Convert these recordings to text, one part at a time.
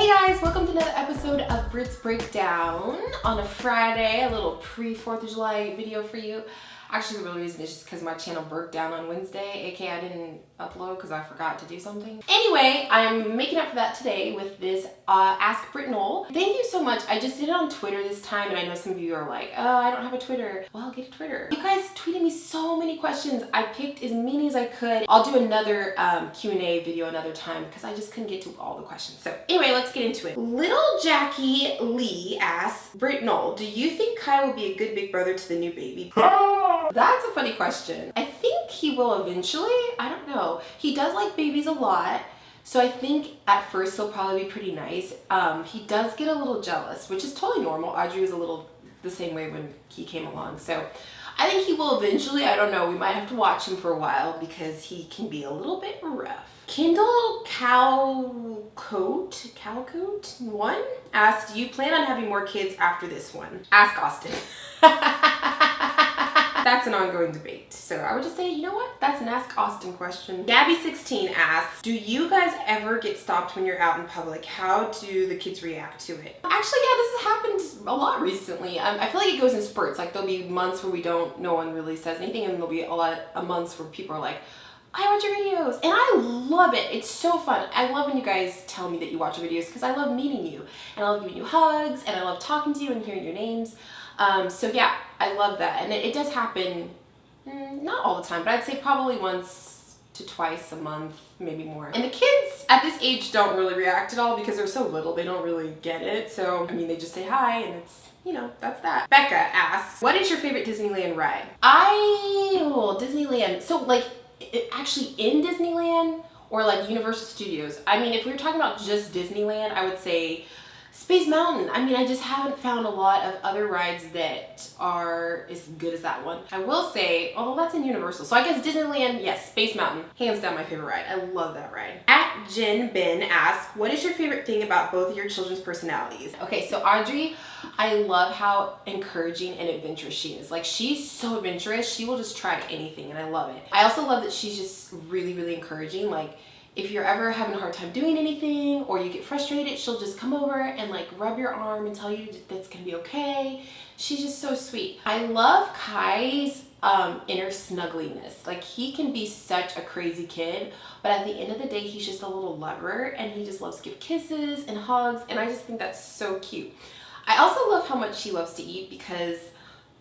Hey guys, welcome to another episode of Brit's Breakdown on a Friday, a little pre-4th of July video for you. Actually, the real reason is just because my channel broke down on Wednesday, aka I didn't upload because I forgot to do something. Anyway, I'm making up for that today with this Ask Brit Knoll. Thank you so much. I just did it on Twitter this time, and I know some of you are like, oh, I don't have a Twitter. Well, get a Twitter. You guys tweeted me so many questions. I picked as many as I could. I'll do another Q&A video another time because I just couldn't get to all the questions. So anyway, let's get into it. Little Jackie Lee asks, Brit Knoll, do you think Kai will be a good big brother to the new baby? That's a funny question. I think he will eventually. I don't know. He does like babies a lot. So I think at first he'll probably be pretty nice. He does get a little jealous, which is totally normal. Audrey was a little the same way when he came along. So I think he will eventually. I don't know. We might have to watch him for a while because he can be a little bit rough. Kendall Calcoat 1 asked, do you plan on having more kids after this one? Ask Austin. That's an ongoing debate. So I would just say, you know what? That's an Ask Austin question. Gabby16 asks, do you guys ever get stopped when you're out in public? How do the kids react to it? Actually, yeah, this has happened a lot recently. I feel like it goes in spurts. Like there'll be months where no one really says anything, and there'll be a lot of months where people are like, I watch your videos, and I love it. It's so fun. I love when you guys tell me that you watch your videos because I love meeting you, and I love giving you hugs, and I love talking to you and hearing your names. So yeah, I love that. And it does happen, not all the time, but I'd say probably once to twice a month, maybe more. And the kids at this age don't really react at all because they're so little, they don't really get it. So, I mean, they just say hi and it's, you know, that's that. Becca asks, what is your favorite Disneyland ride? Disneyland. So like, actually in Disneyland or like Universal Studios. I mean, if we were talking about just Disneyland, I would say Space Mountain. I mean, I just haven't found a lot of other rides that are as good as that one. I will say, although that's in Universal, so I guess Disneyland, yes, Space Mountain, hands down my favorite ride. I love that ride. At Jen Ben asks, what is your favorite thing about both of your children's personalities? Okay, so Audrey, I love how encouraging and adventurous she is. Like, she's so adventurous, she will just try anything, and I love it. I also love that she's just really, really encouraging. Like, if you're ever having a hard time doing anything or you get frustrated, she'll just come over and like rub your arm and tell you that's gonna be okay. She's just so sweet. I love Kai's inner snuggliness. Like, he can be such a crazy kid, but at the end of the day, he's just a little lover and he just loves to give kisses and hugs, and I just think that's so cute. I also love how much she loves to eat because,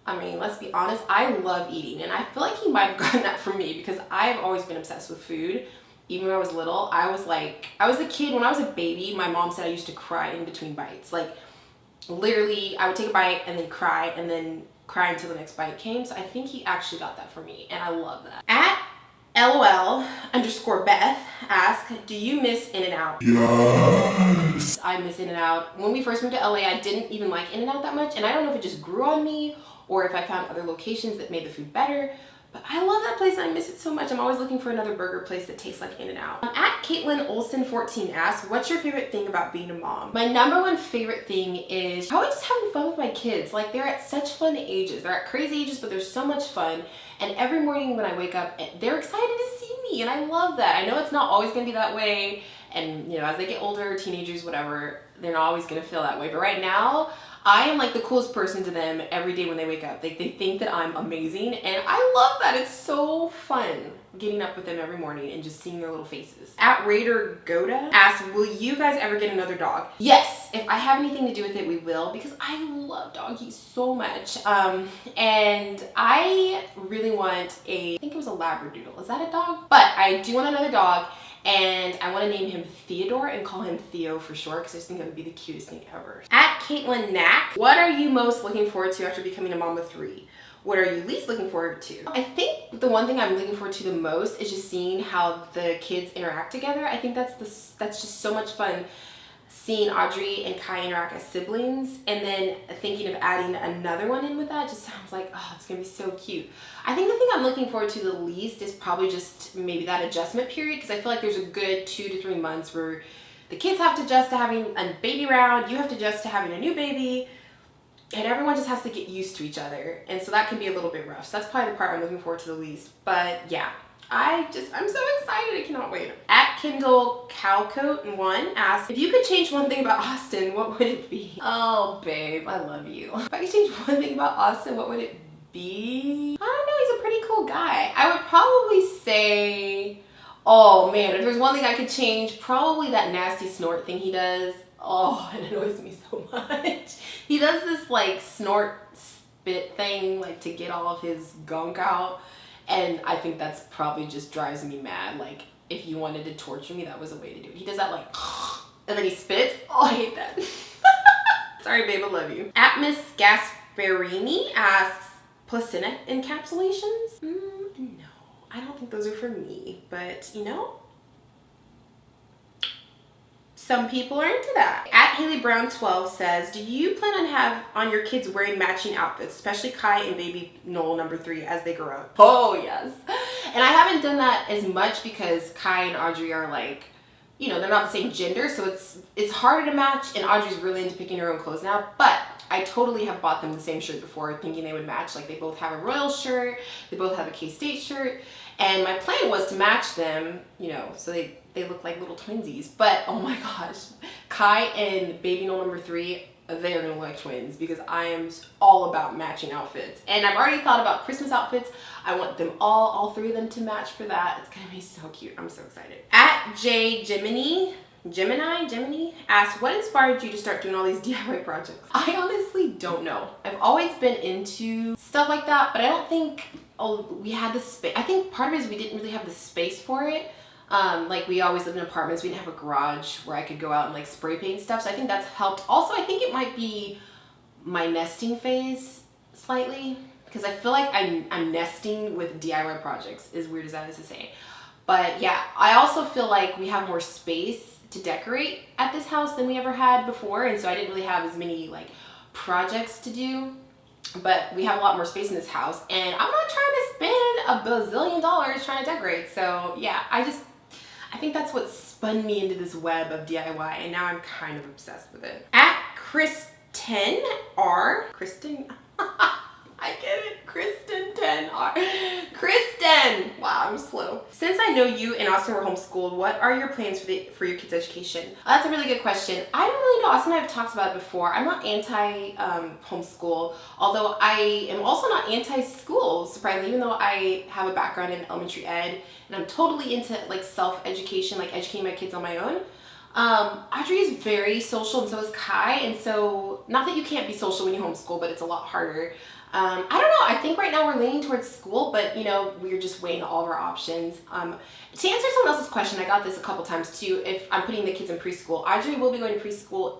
I mean, let's be honest, I love eating, and I feel like he might have gotten that from me because I've always been obsessed with food. Even when I was little, I was a kid, when I was a baby, my mom said I used to cry in between bites. Like, literally, I would take a bite and then cry until the next bite came. So I think he actually got that from me, and I love that. At LOL_Beth asks, do you miss In-N-Out? Yes! I miss In-N-Out. When we first moved to LA, I didn't even like In-N-Out that much, and I don't know if it just grew on me or if I found other locations that made the food better. But I love that place and I miss it so much. I'm always looking for another burger place that tastes like In-N-Out. At Caitlin Olsen 14 asks, what's your favorite thing about being a mom? My number one favorite thing is probably just having fun with my kids. Like, they're at such fun ages. They're at crazy ages, but they're so much fun. And every morning when I wake up, they're excited to see me, and I love that. I know it's not always gonna be that way. And you know, as they get older, teenagers, whatever, they're not always gonna feel that way. But right now, I am like the coolest person to them every day when they wake up. They think that I'm amazing, and I love that. It's so fun getting up with them every morning and just seeing their little faces. At Raider Goda asks, will you guys ever get another dog? Yes, if I have anything to do with it, we will, because I love doggies so much. And I really want I think it was a Labradoodle. Is that a dog? But I do want another dog. And I want to name him Theodore and call him Theo for short because I just think it would be the cutest thing ever. At Caitlin Knack, what are you most looking forward to after becoming a mom of 3? What are you least looking forward to? I think the one thing I'm looking forward to the most is just seeing how the kids interact together. I think that's just so much fun, seeing Audrey and Kai interact as siblings, and then thinking of adding another one in with that just sounds like, oh, it's gonna be so cute. I think the thing I'm looking forward to the least is probably just maybe that adjustment period, because I feel like there's a good 2 to 3 months where the kids have to adjust to having a baby around, you have to adjust to having a new baby, and everyone just has to get used to each other, and so that can be a little bit rough. So that's probably the part I'm looking forward to the least. But yeah, I'm so excited, I cannot wait. At Kindle Calcoat1 asks, if you could change one thing about Austin, what would it be? Oh, babe, I love you. If I could change one thing about Austin, what would it be? I don't know, he's a pretty cool guy. I would probably say, oh man, if there's one thing I could change, probably that nasty snort thing he does. Oh, it annoys me so much. He does this like snort spit thing like to get all of his gunk out, and I think that's probably just drives me mad. Like, if you wanted to torture me, that was a way to do it. He does that like, and then he spits. Oh, I hate that. Sorry, babe, I love you. Atmos Gasparini asks, placenta encapsulations? No, I don't think those are for me, but you know, some people are into that. At Haley Brown 12 says, do you plan on your kids wearing matching outfits, especially Kai and baby Noel number 3 as they grow up? Oh yes. And I haven't done that as much because Kai and Audrey are like, you know, they're not the same gender, so it's harder to match, and Audrey's really into picking her own clothes now, but I totally have bought them the same shirt before thinking they would match. Like, they both have a Royal shirt, they both have a K-State shirt, and my plan was to match them, you know, so they look like little twinsies. But oh my gosh, Kai and baby Noel number 3, they're gonna look like twins because I am all about matching outfits. And I've already thought about Christmas outfits. I want them all 3 of them to match for that. It's gonna be so cute. I'm so excited. At Gemini asks, what inspired you to start doing all these DIY projects? I honestly don't know. I've always been into stuff like that, but I don't think, we had the space. I think part of it is we didn't really have the space for it. Like, we always lived in apartments. We didn't have a garage where I could go out and like spray paint stuff. So I think that's helped. Also, I think it might be my nesting phase slightly, because I feel like I'm nesting with DIY projects, as weird as that is to say. But yeah, I also feel like we have more space to decorate at this house than we ever had before. And so I didn't really have as many like projects to do, but we have a lot more space in this house, and I'm not trying to spend $1 bazillion trying to decorate. So yeah, I think that's what spun me into this web of DIY, and now I'm kind of obsessed with it. At Kristen R. Kristen? I get it. Kristen 10R. Kristen! Wow, I'm slow. Since I know you and Austin were homeschooled, what are your plans for your kids' education? That's a really good question. I don't really know. Austin and I have talked about it before. I'm not anti-homeschool, although I am also not anti-school, surprisingly, even though I have a background in elementary ed, and I'm totally into like self-education, like educating my kids on my own. Audrey is very social, and so is Kai, and so, not that you can't be social when you homeschool, but it's a lot harder. I don't know, I think right now we're leaning towards school, but you know, we're just weighing all of our options. To answer someone else's question, I got this a couple times too, if I'm putting the kids in preschool. Audrey will be going to preschool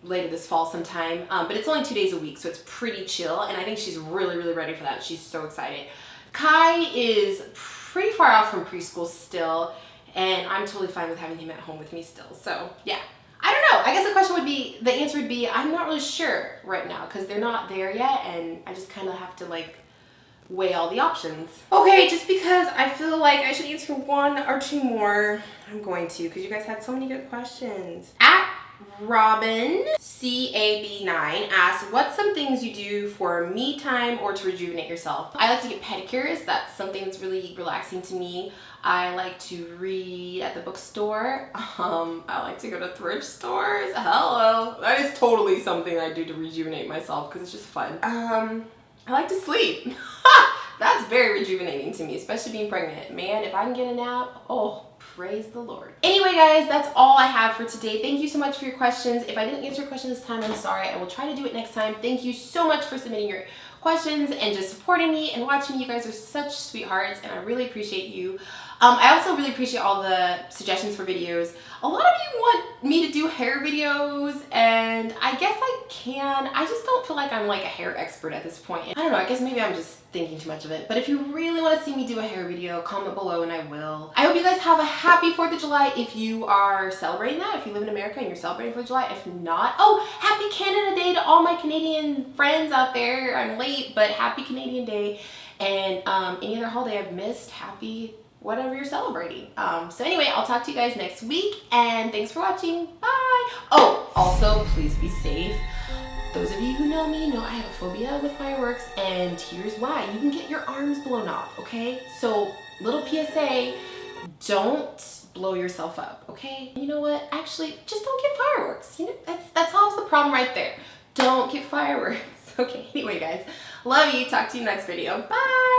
later this fall sometime, but it's only 2 days a week, so it's pretty chill, and I think she's really, really ready for that. She's so excited. Kai is pretty far out from preschool still, and I'm totally fine with having him at home with me still, so yeah. I don't know. I guess the answer would be, I'm not really sure right now because they're not there yet, and I just kind of have to like weigh all the options. Okay, just because I feel like I should answer 1 or 2 more, I'm going to, because you guys had so many good questions. At Robin CAB9 asks, what's some things you do for me time or to rejuvenate yourself? I like to get pedicures. That's something that's really relaxing to me. I like to read at the bookstore. I like to go to thrift stores. Hello. That is totally something I do to rejuvenate myself because it's just fun. I like to sleep. That's very rejuvenating to me, especially being pregnant. Man, if I can get a nap, oh, praise the Lord. Anyway, guys, that's all I have for today. Thank you so much for your questions. If I didn't answer your question this time, I'm sorry. I will try to do it next time. Thank you so much for submitting your questions and just supporting me and watching. You guys are such sweethearts, and I really appreciate you. I also really appreciate all the suggestions for videos. A lot of you want me to do hair videos, and I guess I can. I just don't feel like I'm like a hair expert at this point. I don't know, I guess maybe I'm just thinking too much of it. But if you really want to see me do a hair video, comment below and I will. I hope you guys have a happy 4th of July if you are celebrating that, if you live in America and you're celebrating 4th of July. If not, oh, happy Canada Day to all my Canadian friends out there. I'm late, but happy Canadian Day. And any other holiday I've missed, happy whatever you're celebrating. So anyway, I'll talk to you guys next week, and thanks for watching. Bye. Oh, also, please be safe. Those of you who know me know I have a phobia with fireworks, and here's why. You can get your arms blown off, okay? So, little PSA, don't blow yourself up, okay? You know what? Actually, just don't get fireworks. You know, that solves the problem right there. Don't get fireworks. Okay, anyway guys, love you. Talk to you next video. Bye!